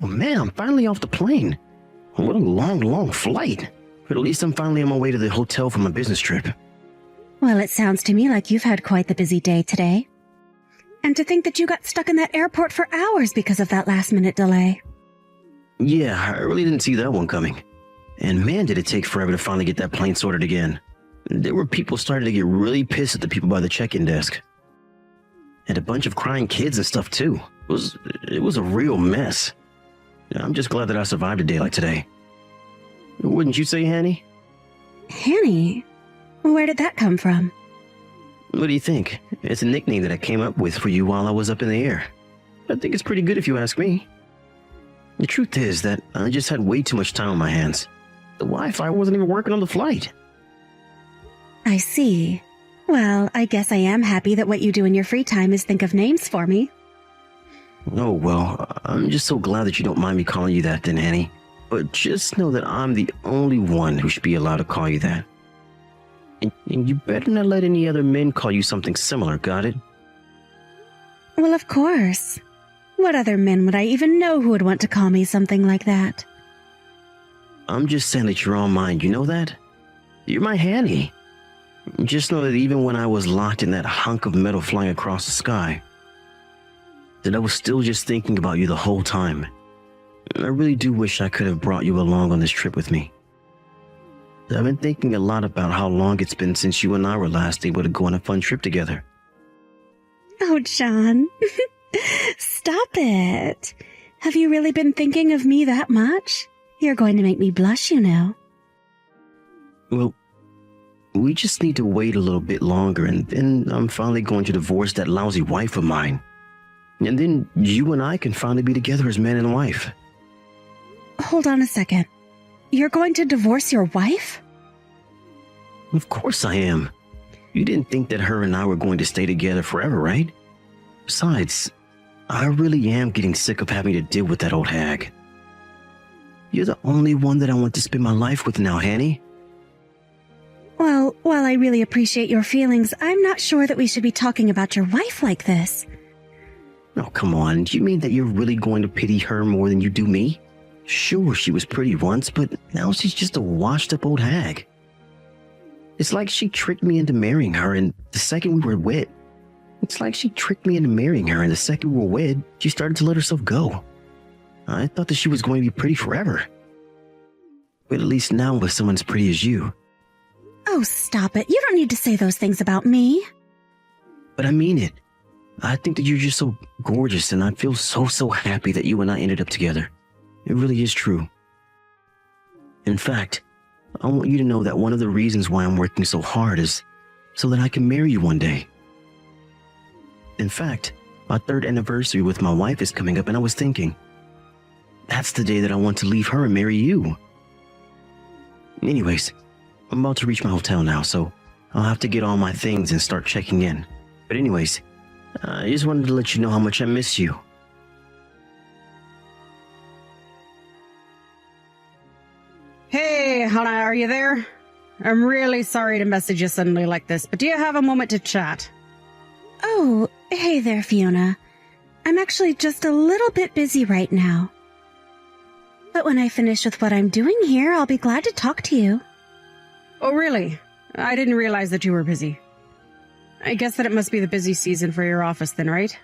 Oh man, I'm finally off the plane. What a long flight. But at least I'm finally on my way to the hotel for my business trip. Well, it sounds to me like you've had quite the busy day today. And to think that you got stuck in that airport for hours because of that last-minute delay. Yeah, I really didn't see that one coming. And man, did it take forever to finally get that plane sorted again. There were people starting to get really pissed at the people by the check-in desk. And a bunch of crying kids and stuff too. It was a real mess. I'm just glad that I survived a day like today. Wouldn't you say, Hanny? Hanny? Where did that come from? What do you think? It's a nickname that I came up with for you while I was up in the air. I think it's pretty good if you ask me. The truth is that I just had way too much time on my hands. The Wi-Fi wasn't even working on the flight. I see. Well, I guess I am happy that what you do in your free time is think of names for me. Oh, well, I'm just so glad that you don't mind me calling you that then, Hanny. But just know that I'm the only one who should be allowed to call you that. And you better not let any other men call you something similar, got it? Well, of course. What other men would I even know who would want to call me something like that? I'm just saying that you're on mine, you know that? You're my Hanny. Just know that even when I was locked in that hunk of metal flying across the sky, that I was still just thinking about you the whole time. I really do wish I could have brought you along on this trip with me. I've been thinking a lot about how long it's been since you and I were last able to go on a fun trip together. Oh, John. Stop it. Have you really been thinking of me that much? You're going to make me blush, you know. Well, we just need to wait a little bit longer, and then I'm finally going to divorce that lousy wife of mine. And then you and I can finally be together as man and wife. Hold on a second. You're going to divorce your wife? Of course I am. You didn't think that her and I were going to stay together forever, right? Besides, I really am getting sick of having to deal with that old hag. You're the only one that I want to spend my life with now, Hanny. Well, while I really appreciate your feelings, I'm not sure that we should be talking about your wife like this. Oh, come on. Do you mean that you're really going to pity her more than you do me? Sure, she was pretty once, but now she's just a washed-up old hag. It's like she tricked me into marrying her, and the second we were wed, she started to let herself go. I thought that she was going to be pretty forever. But at least now with someone as pretty as you. Oh, stop it. You don't need to say those things about me. But I mean it. I think that you're just so gorgeous, and I feel so happy that you and I ended up together. It really is true. In fact, I want you to know that one of the reasons why I'm working so hard is so that I can marry you one day. In fact, my 3rd anniversary with my wife is coming up, and I was thinking, that's the day that I want to leave her and marry you. Anyways, I'm about to reach my hotel now, so I'll have to get all my things and start checking in. But anyways, I just wanted to let you know how much I miss you. Hey, Hannah, are you there? I'm really sorry to message you suddenly like this, but do you have a moment to chat? Oh, hey there, Fiona. I'm actually just a little bit busy right now. But when I finish with what I'm doing here, I'll be glad to talk to you. Oh, really? I didn't realize that you were busy. I guess that it must be the busy season for your office then, right?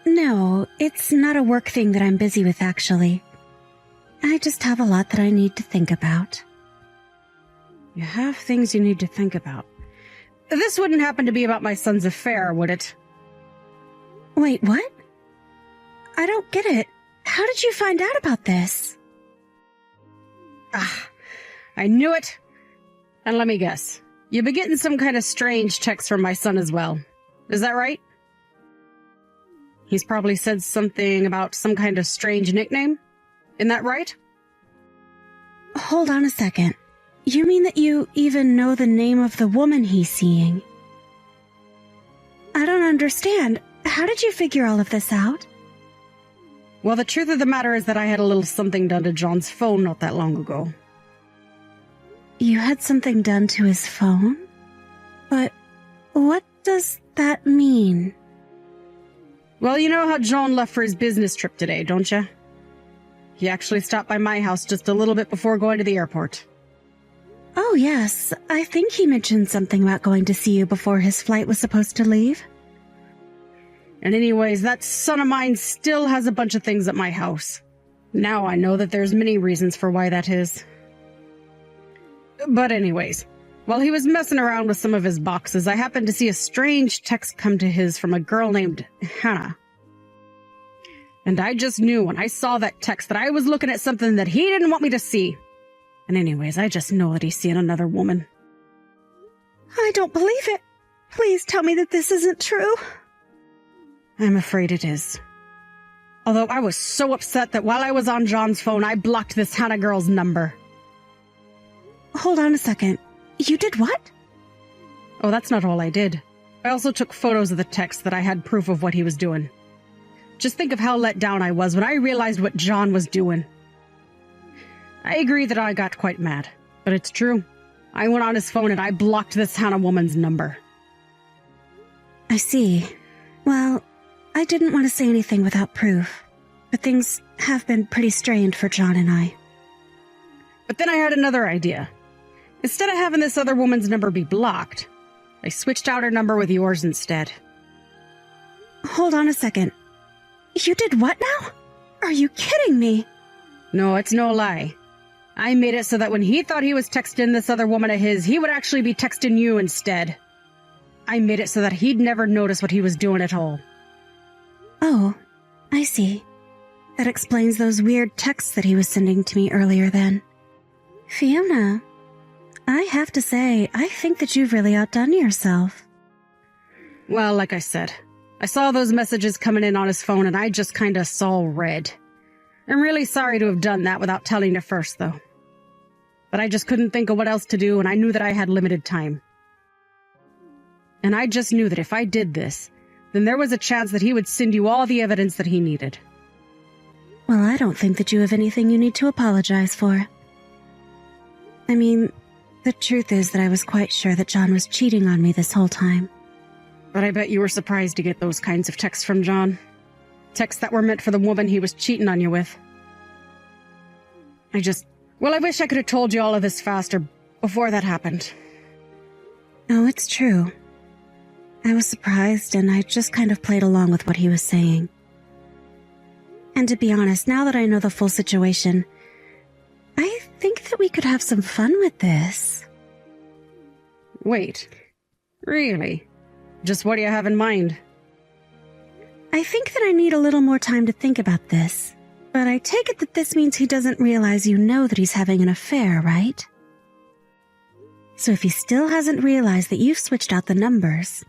No, it's not a work thing that I'm busy with, actually. I just have a lot that I need to think about. You have things you need to think about. This wouldn't happen to be about my son's affair, would it? Wait, what? I don't get it. How did you find out about this? Ah, I knew it. And let me guess. You've been getting some kind of strange texts from my son as well. Is that right? He's probably said something about some kind of strange nickname. Isn't that right? Hold on a second. You mean that you even know the name of the woman he's seeing? I don't understand. How did you figure all of this out? Well, the truth of the matter is that I had a little something done to John's phone not that long ago. You had something done to his phone? But what does that mean? Well, you know how John left for his business trip today, don't you? He actually stopped by my house just a little bit before going to the airport. Oh, yes. I think he mentioned something about going to see you before his flight was supposed to leave. And anyways, that son of mine still has a bunch of things at my house. Now I know that there's many reasons for why that is. But anyways, while he was messing around with some of his boxes, I happened to see a strange text come to his from a girl named Hannah. And I just knew when I saw that text that I was looking at something that he didn't want me to see. And anyways, I just know that he's seeing another woman. I don't believe it. Please tell me that this isn't true. I'm afraid it is. Although I was so upset that while I was on John's phone, I blocked this Hannah girl's number. Hold on a second. You did what? Oh, that's not all I did. I also took photos of the text that I had proof of what he was doing. Just think of how let down I was when I realized what John was doing. I agree that I got quite mad, but it's true. I went on his phone and I blocked this Hannah woman's number. I see. Well, I didn't want to say anything without proof, but things have been pretty strained for John and I. But then I had another idea. Instead of having this other woman's number be blocked, I switched out her number with yours instead. Hold on a second. You did what now? Are you kidding me? No, it's no lie. I made it so that when he thought he was texting this other woman of his, he would actually be texting you instead. I made it so that he'd never notice what he was doing at all. Oh, I see. That explains those weird texts that he was sending to me earlier then. Fiona, I have to say, I think that you've really outdone yourself. Well, like I said, I saw those messages coming in on his phone and I just kinda saw red. I'm really sorry to have done that without telling you first, though. But I just couldn't think of what else to do, and I knew that I had limited time. And I just knew that if I did this, then there was a chance that he would send you all the evidence that he needed. Well, I don't think that you have anything you need to apologize for. I mean, the truth is that I was quite sure that John was cheating on me this whole time. But I bet you were surprised to get those kinds of texts from John. Texts that were meant for the woman he was cheating on you with. I wish I could have told you all of this faster, before that happened. Oh, it's true. I was surprised, and I just kind of played along with what he was saying. And to be honest, now that I know the full situation, I think that we could have some fun with this. Wait. Really? Just what do you have in mind? I think that I need a little more time to think about this, but I take it that this means he doesn't realize you know that he's having an affair, right? So if he still hasn't realized that you've switched out the numbers,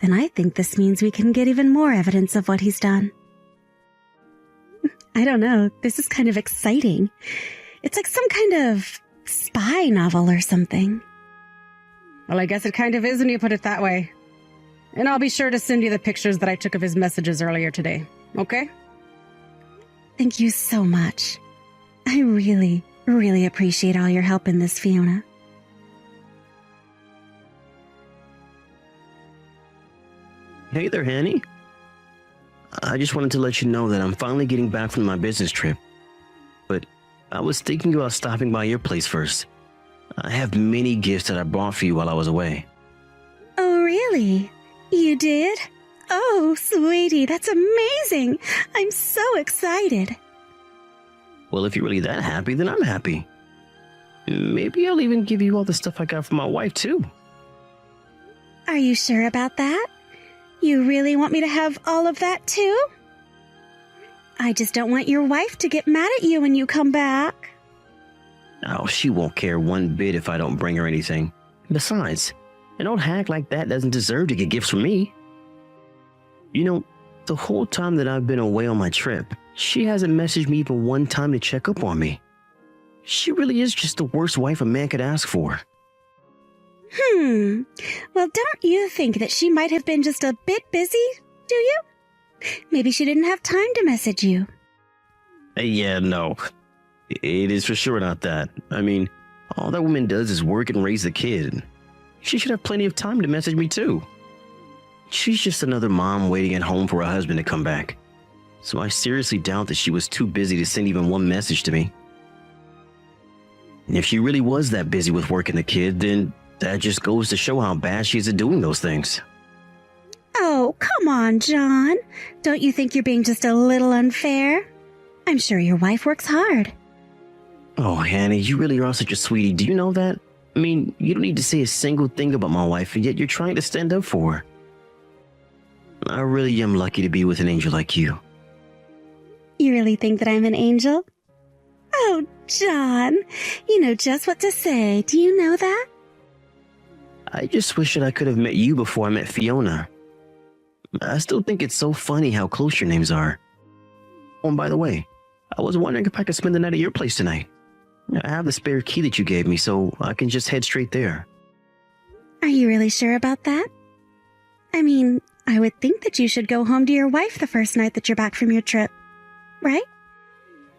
then I think this means we can get even more evidence of what he's done. I don't know, this is kind of exciting. It's like some kind of spy novel or something. Well, I guess it kind of is when you put it that way. And I'll be sure to send you the pictures that I took of his messages earlier today, okay? Thank you so much. I really, really appreciate all your help in this, Fiona. Hey there, Hanny. I just wanted to let you know that I'm finally getting back from my business trip. But I was thinking about stopping by your place first. I have many gifts that I bought for you while I was away. Oh, really? You did? Oh, sweetie, that's amazing. I'm so excited. Well, if you're really that happy, then I'm happy. Maybe I'll even give you all the stuff I got from my wife, too. Are you sure about that? You really want me to have all of that, too? I just don't want your wife to get mad at you when you come back. Oh, she won't care one bit if I don't bring her anything. Besides, an old hack like that doesn't deserve to get gifts from me. You know, the whole time that I've been away on my trip, she hasn't messaged me even one time to check up on me. She really is just the worst wife a man could ask for. Well, don't you think that she might have been just a bit busy, do you? Maybe she didn't have time to message you. Yeah, no. It is for sure not that. I mean, all that woman does is work and raise the kid. She should have plenty of time to message me too. She's just another mom waiting at home for her husband to come back. So I seriously doubt that she was too busy to send even one message to me. And if she really was that busy with work and the kid, then that just goes to show how bad she is at doing those things. Oh, come on, John. Don't you think you're being just a little unfair? I'm sure your wife works hard. Oh, Hannah, you really are such a sweetie. Do you know that? I mean, you don't need to say a single thing about my wife, and yet you're trying to stand up for her. I really am lucky to be with an angel like you. You really think that I'm an angel? Oh, John, you know just what to say. Do you know that? I just wish that I could have met you before I met Fiona. I still think it's so funny how close your names are. Oh, and by the way, I was wondering if I could spend the night at your place tonight. I have the spare key that you gave me, so I can just head straight there. Are you really sure about that? I mean, I would think that you should go home to your wife the first night that you're back from your trip, right?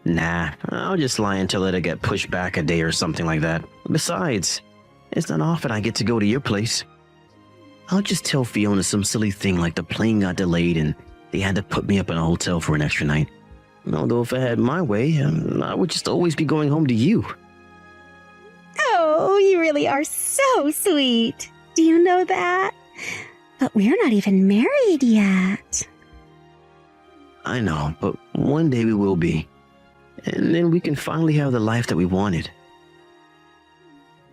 Nah, I'll just lie until it'll get pushed back a day or something like that. Besides, it's not often I get to go to your place. I'll just tell Fiona some silly thing like the plane got delayed and they had to put me up in a hotel for an extra night. Although if I had my way, I would just always be going home to you. Oh, you really are so sweet. Do you know that? But we're not even married yet. I know, but one day we will be. And then we can finally have the life that we wanted.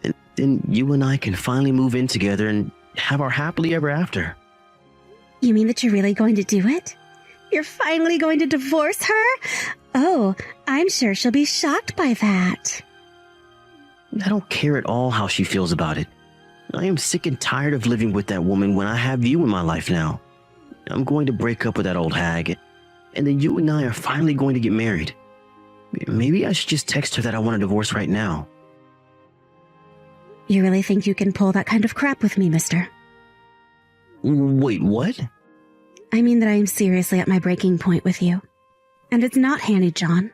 And then you and I can finally move in together and have our happily ever after. You mean that you're really going to do it? You're finally going to divorce her? Oh, I'm sure she'll be shocked by that. I don't care at all how she feels about it. I am sick and tired of living with that woman when I have you in my life now. I'm going to break up with that old hag, and then you and I are finally going to get married. Maybe I should just text her that I want a divorce right now. You really think you can pull that kind of crap with me, mister? Wait, what? I mean that I am seriously at my breaking point with you. And it's not Hanny, John.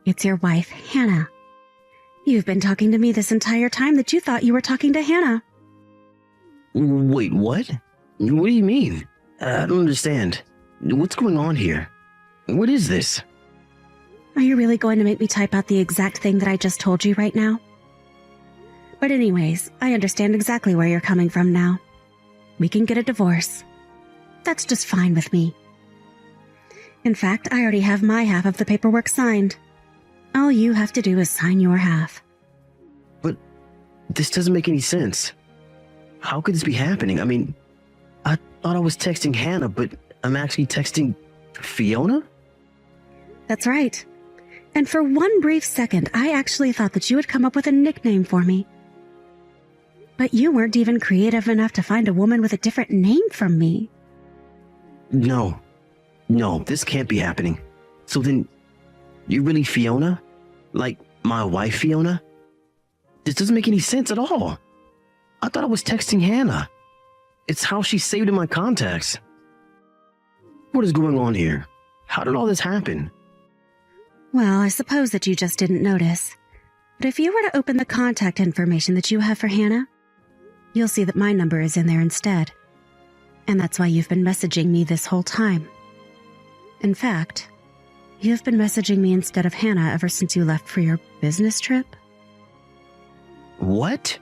It's your wife, Hannah. You've been talking to me this entire time that you thought you were talking to Hannah. Wait, what? What do you mean? I don't understand. What's going on here? What is this? Are you really going to make me type out the exact thing that I just told you right now? But anyways, I understand exactly where you're coming from now. We can get a divorce. That's just fine with me. In fact, I already have my half of the paperwork signed. All you have to do is sign your half. But this doesn't make any sense. How could this be happening? I mean, I thought I was texting Hannah, but I'm actually texting Fiona? That's right. And for one brief second, I actually thought that you would come up with a nickname for me. But you weren't even creative enough to find a woman with a different name from me. No, this can't be happening. So then, you really Fiona? Like, my wife Fiona? This doesn't make any sense at all. I thought I was texting Hannah. It's how she's saved in my contacts. What is going on here? How did all this happen? Well, I suppose that you just didn't notice. But if you were to open the contact information that you have for Hannah, you'll see that my number is in there instead. And that's why you've been messaging me this whole time. In fact, you've been messaging me instead of Hannah ever since you left for your business trip. What?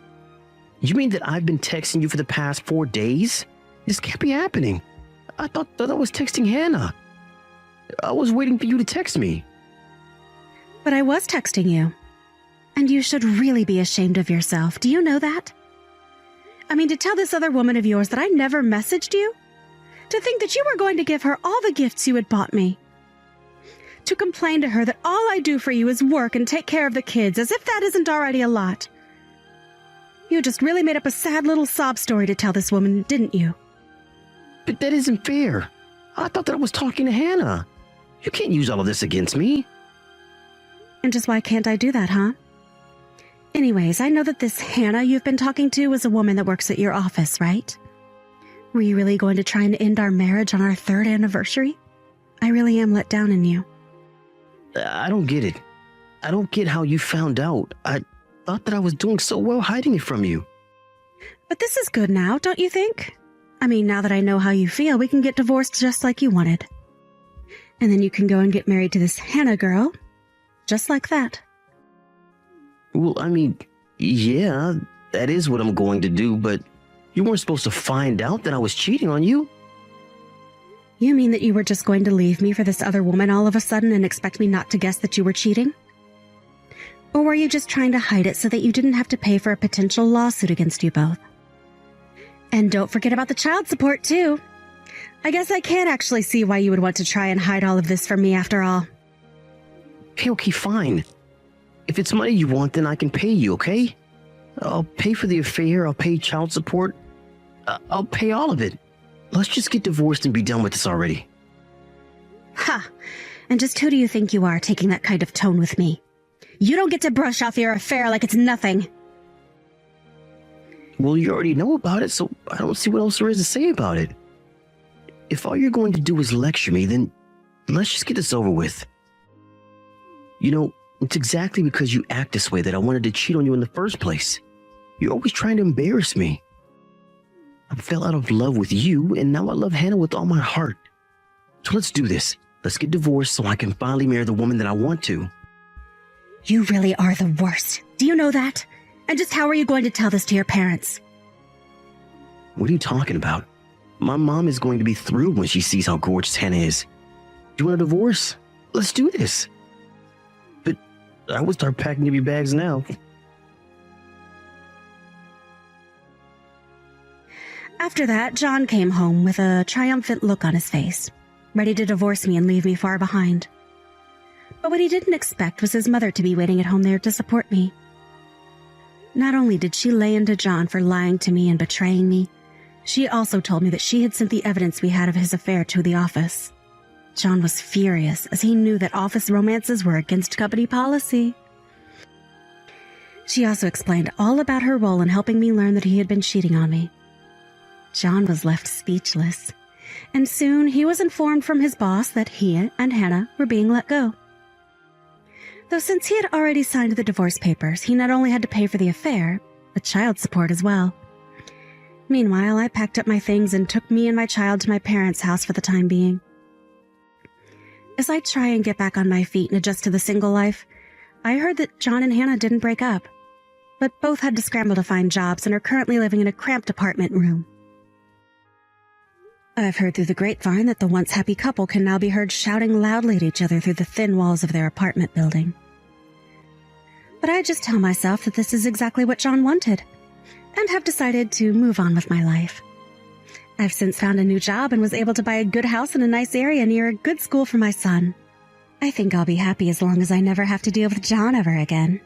You mean that I've been texting you for the past 4 days? This can't be happening. I thought that I was texting Hannah. I was waiting for you to text me. But I was texting you. And you should really be ashamed of yourself. Do you know that? I mean, to tell this other woman of yours that I never messaged you? To think that you were going to give her all the gifts you had bought me? To complain to her that all I do for you is work and take care of the kids, as if that isn't already a lot? You just really made up a sad little sob story to tell this woman, didn't you? But that isn't fair. I thought that I was talking to Hannah. You can't use all of this against me. And just why can't I do that, huh? Anyways, I know that this Hannah you've been talking to is a woman that works at your office, right? Were you really going to try and end our marriage on our 3rd anniversary? I really am let down in you. I don't get it. I don't get how you found out. I thought that I was doing so well hiding it from you. But this is good now, don't you think? I mean, now that I know how you feel, we can get divorced just like you wanted. And then you can go and get married to this Hannah girl. Just like that. Well, I mean, yeah, that is what I'm going to do, but you weren't supposed to find out that I was cheating on you. You mean that you were just going to leave me for this other woman all of a sudden and expect me not to guess that you were cheating? Or were you just trying to hide it so that you didn't have to pay for a potential lawsuit against you both? And don't forget about the child support, too. I guess I can't actually see why you would want to try and hide all of this from me after all. Okay, fine. If it's money you want, then I can pay you, okay? I'll pay for the affair, I'll pay child support. I'll pay all of it. Let's just get divorced and be done with this already. Ha! And just who do you think you are taking that kind of tone with me? You don't get to brush off your affair like it's nothing. Well, you already know about it, so I don't see what else there is to say about it. If all you're going to do is lecture me, then let's just get this over with. You know, it's exactly because you act this way that I wanted to cheat on you in the first place. You're always trying to embarrass me. I fell out of love with you, and now I love Hannah with all my heart. So let's do this. Let's get divorced so I can finally marry the woman that I want to. You really are the worst. Do you know that? And just how are you going to tell this to your parents? What are you talking about? My mom is going to be thrilled when she sees how gorgeous Hannah is. Do you want a divorce? Let's do this. But I would start packing up your bags now. After that, John came home with a triumphant look on his face, ready to divorce me and leave me far behind. But what he didn't expect was his mother to be waiting at home there to support me. Not only did she lay into John for lying to me and betraying me, she also told me that she had sent the evidence we had of his affair to the office. John was furious as he knew that office romances were against company policy. She also explained all about her role in helping me learn that he had been cheating on me. John was left speechless, and soon he was informed from his boss that he and Hannah were being let go. Though since he had already signed the divorce papers, he not only had to pay for the affair, but child support as well. Meanwhile, I packed up my things and took me and my child to my parents' house for the time being. As I try and get back on my feet and adjust to the single life, I heard that John and Hannah didn't break up, but both had to scramble to find jobs and are currently living in a cramped apartment room. I've heard through the grapevine that the once happy couple can now be heard shouting loudly at each other through the thin walls of their apartment building. But I just tell myself that this is exactly what John wanted, and have decided to move on with my life. I've since found a new job and was able to buy a good house in a nice area near a good school for my son. I think I'll be happy as long as I never have to deal with John ever again.